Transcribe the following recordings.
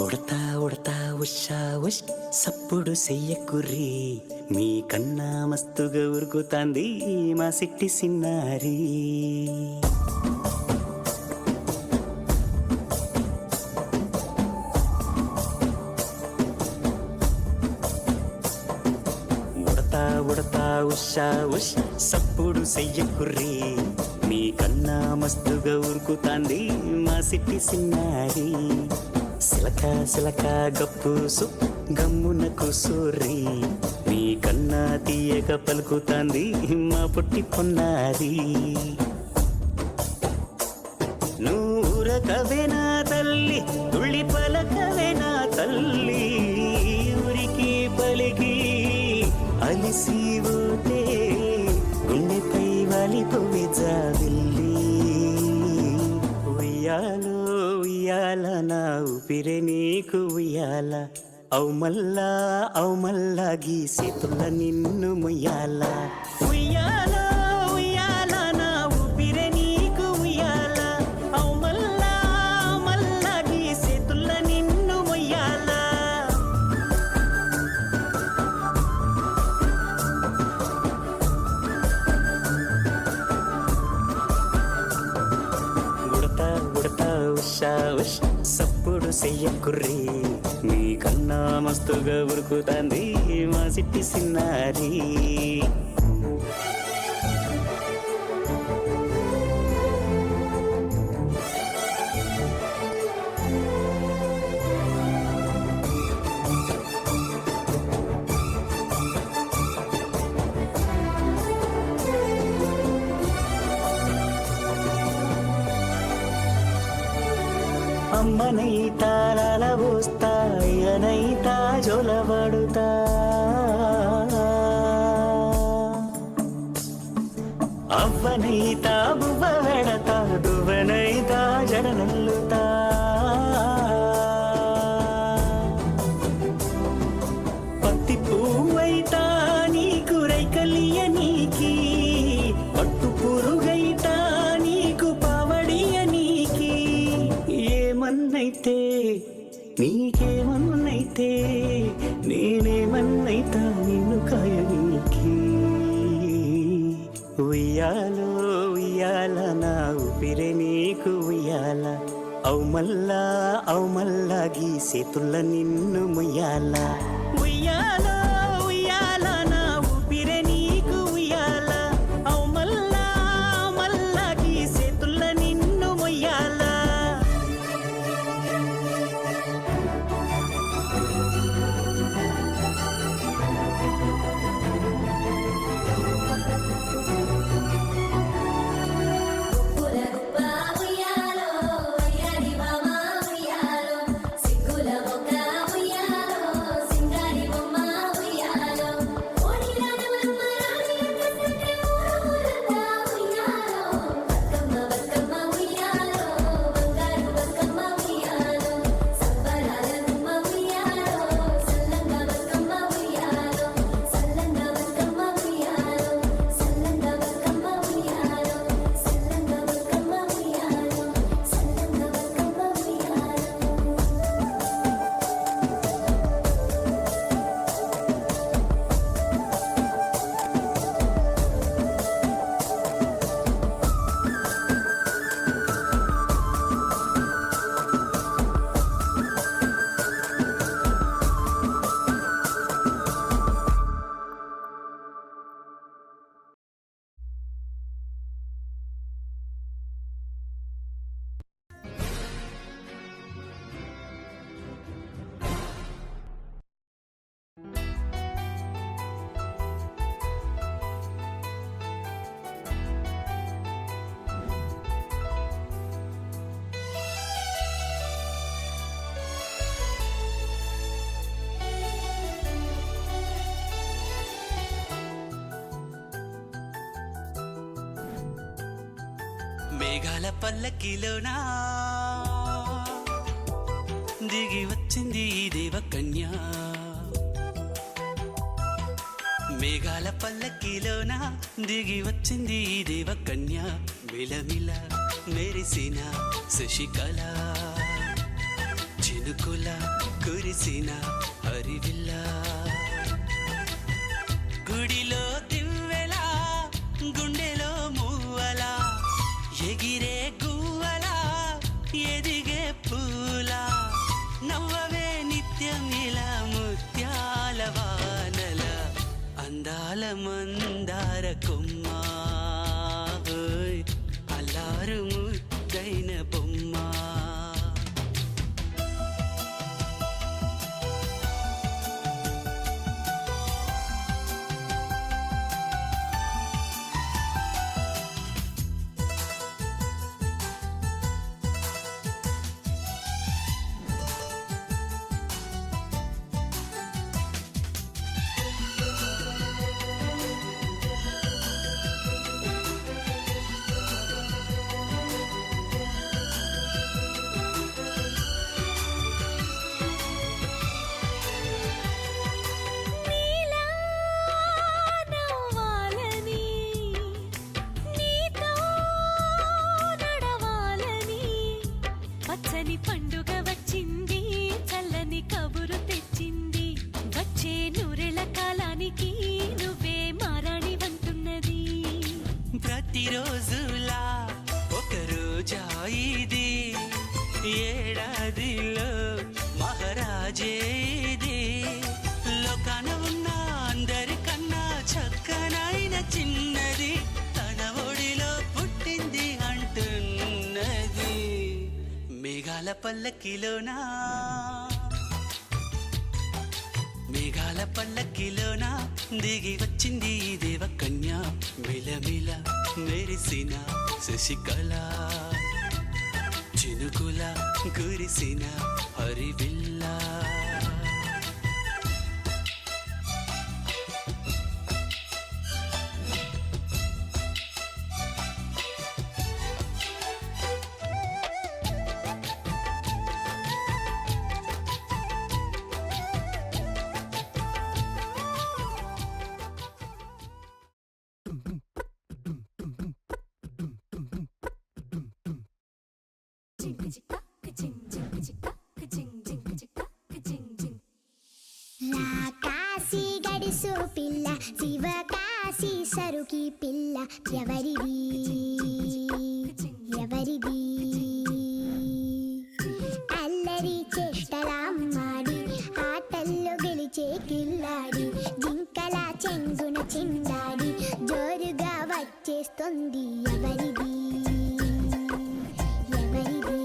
ఉడతా ఉడతా ఉషా ఉష్ సప్పుడు చెయ్యకుర్రి, మీ కన్నా మస్తుగా ఉరుకుతాంది మా సిట్టి సిన్నారి. ఉడతా ఉడతా ఉషా ఉష్ సప్పుడు చెయ్యకుర్రి, మీ కన్నా మస్తుగా ఉరుకుతాంది మా సిట్టి సిన్నారి. సిలక సిలక గప్పుసు గమ్మున కూసూరి, నీ కన్నా తీయక పలుకుతాంది మా పుట్టి పొన్నారి. నూరకవేనా తల్లి తుళ్ళి పలకవేనా తల్లి, ఊరికి పలికి అలిసి పోతే గుండెపై వాలిపోవే జాబిల్లి. ఉయ్యాలో ఉయ్యాల నా ఊపిరే నీకు ఉయ్యాల, అవు మల్లా గీసేతుల్ల నిన్ను ముయ్యాల. ఉయ్యాల ఉయ్యాల నా ఊపిరే నీకు ఉయ్యాల, అవు మల్లా గీసేతుల్ల నిన్ను ముయ్యాల. ఉడతా ఉడతా ఉషా ఉష్ సప్పుడు చెయ్యకుర్రి, మీ కన్నా మస్తుగా ఉరుకుతాంది మా సిట్టి సిన్నారి. అమ్మనైతా లాలబోస్తా, అయ్యనైతా జొలబడుతా, అవ్వనైతా బువ్వ వెడతా, దువ్వనైతా జడనల్లుతా. పత్తి పువ్వైతా నీకు రైకలియ నీకి, పట్టు పురుగైతా నీకు పావడియ నీకి. ఏమన్నైతే నీకేమన్నైతే నేనేమన్నైతా నిన్ను కాయనీకి. ఉయ్యాలో ఉయ్యాల నా ఊపిరే నీకు ఉయ్యాల, అవు మల్లా గీసేతుల్ల నిన్ను ముయ్యాల. ఉయ్యాలో ఉయ్యాల నా ఊపిరే నీకు ఉయ్యాల, అవు మల్లా గీసేతుల్ల నిన్ను ముయ్యాల. మేఘాల పల్లకిలోనా దిగి వచ్చింది ఈ దేవకన్య, మేఘాల పల్లకిలోన దిగి వచ్చింది ఈ దేవకన్య మిలమిల మెరిసిన శశికళ చినుకుల కురిసిన హరివిల్ల గుడిలో దివ్వెలా గుండెలో మూవలా ఎగిరే గువ్వలా ఎదిగే పూలా నవ్వవే నిత్యం ఇలా ముత్యాల వానల అందాల మందార కొమ్మ ఓయ్ అల్లారు ముద్దైన బొమ్మ నీలా నవ్వాలని నీతో నడవాలని పచ్చని పండుగ వచ్చింది చల్లని కబురు తెచ్చింది వచ్చే నూరెల కాలానికి నువ్వే మారాణి వంటున్నది ప్రతిరోజులా ఒక రోజా ఇది ఏడాదిలో మహారాజే ఇది లోకాన ఉన్న అందరికన్నా చక్కనైన చిన్నది తన ఒడిలో పుట్టింది అంటున్నది మేఘాల పల్లకిలోనా మేఘాల పల్లకిలోన దిగి వచ్చింది ఈ దేవకన్య మిలమిల మెరిసిన శశికళ చినుకుల కురిసిన హరివిల్లా కాశీ గడిసు పిల్ల శివ కాశీ సరుకి పిల్ల ఎవరిది ఎవరిది అల్లరి చేష్టలామ్మాడి ఆటల్లో గెలిచే కిల్లాడి జింకల చెంగున చిందాడి జోరుగా వచ్చేస్తుంది ఎవరిది ఎవరిది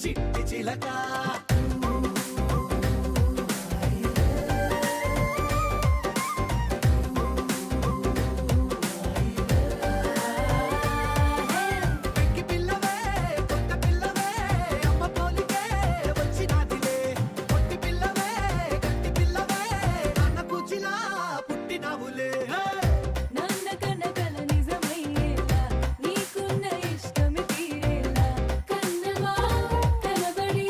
చిట్టి చిలక నీకున్న ఇష్టమి తీరేలా కన్నవా కనబడి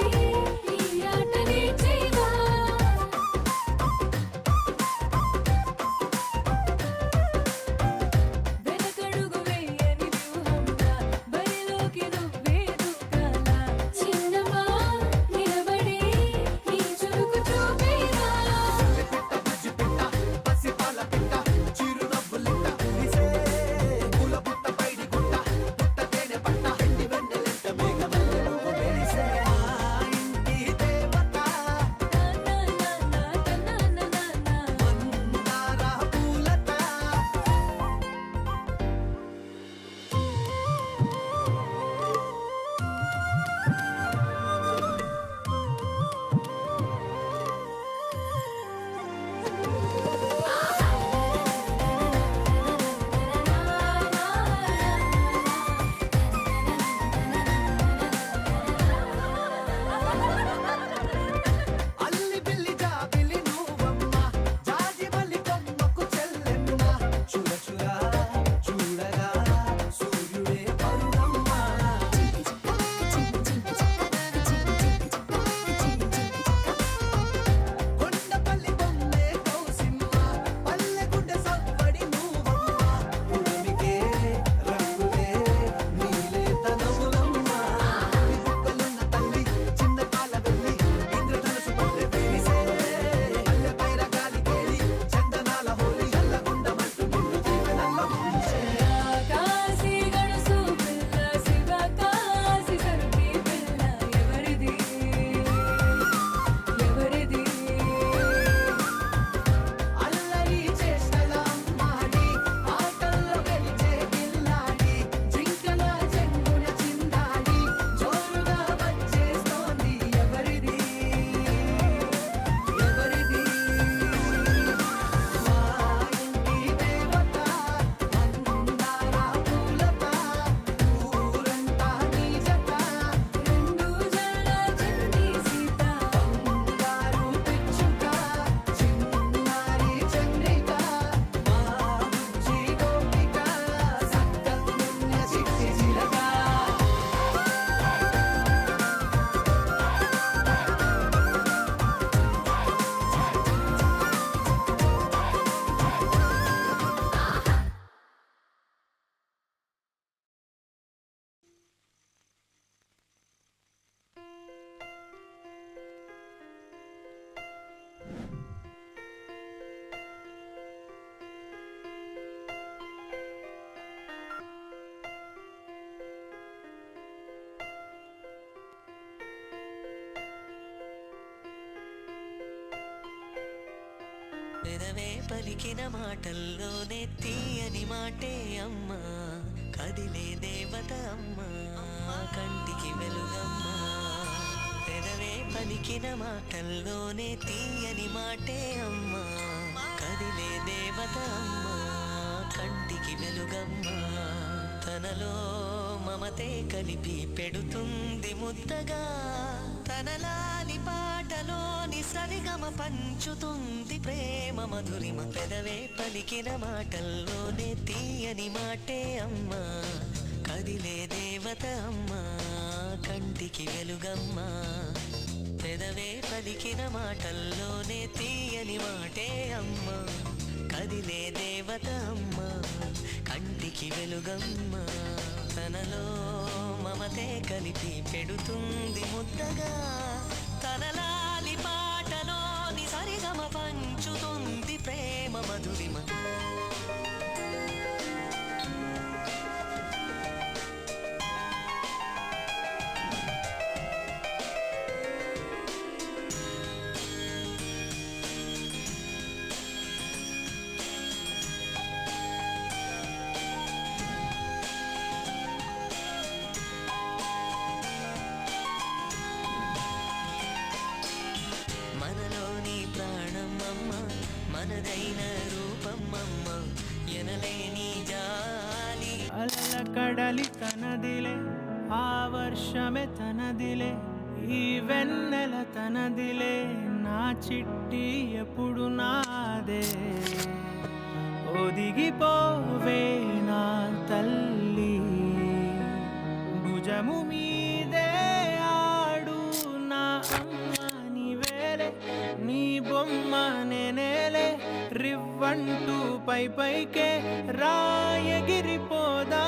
పెదవే పలికిన మాటల్లోనే తీయని మాటే అమ్మా కదిలే దేవత అమ్మా కంటికి వెలుగమ్మా పెదవే పలికిన మాటల్లోనే తీయని మాటే అమ్మా కదిలే దేవత అమ్మా కంటికి వెలుగమ్మా తనలో మమతే కలిపి పెడుతుంది ముద్దగా తనలాలి పాటలోని సరిగమ పంచుతుంది ప్రేమ మధురిమ పెదవే పలికిన మాటల్లోనే తీయని మాటే అమ్మా కదిలే దేవత అమ్మా కంటికి వెలుగమ్మా పెదవే పలికిన మాటల్లోనే తీయని మాటే అమ్మా కదిలే దేవత అమ్మా కంటికి వెలుగమ్మా తనలో మమతే కలిపి పెడుతుంది ముద్దగా తనలాలి పాటలోని సరిగమ పంచుతుంది ప్రేమ మధురిమ మనలోని ప్రాణమమ్మ మనదైన రూపమమ్మ ఎనలేని జాలి అలల కడలి తనదిలే ఆ వర్షమే తనదిలే ఈ వెన్నెల తనదిలే నా చిట్టి ఎప్పుడు నాదే ఒదిగిపోవే నా తల్లి భుజము మీదే ఆడు నా అమ్మ నీవేలే నీ బొమ్మ నేనేలే రివ్వంటూ పై పైకే రాయగిరిపోదా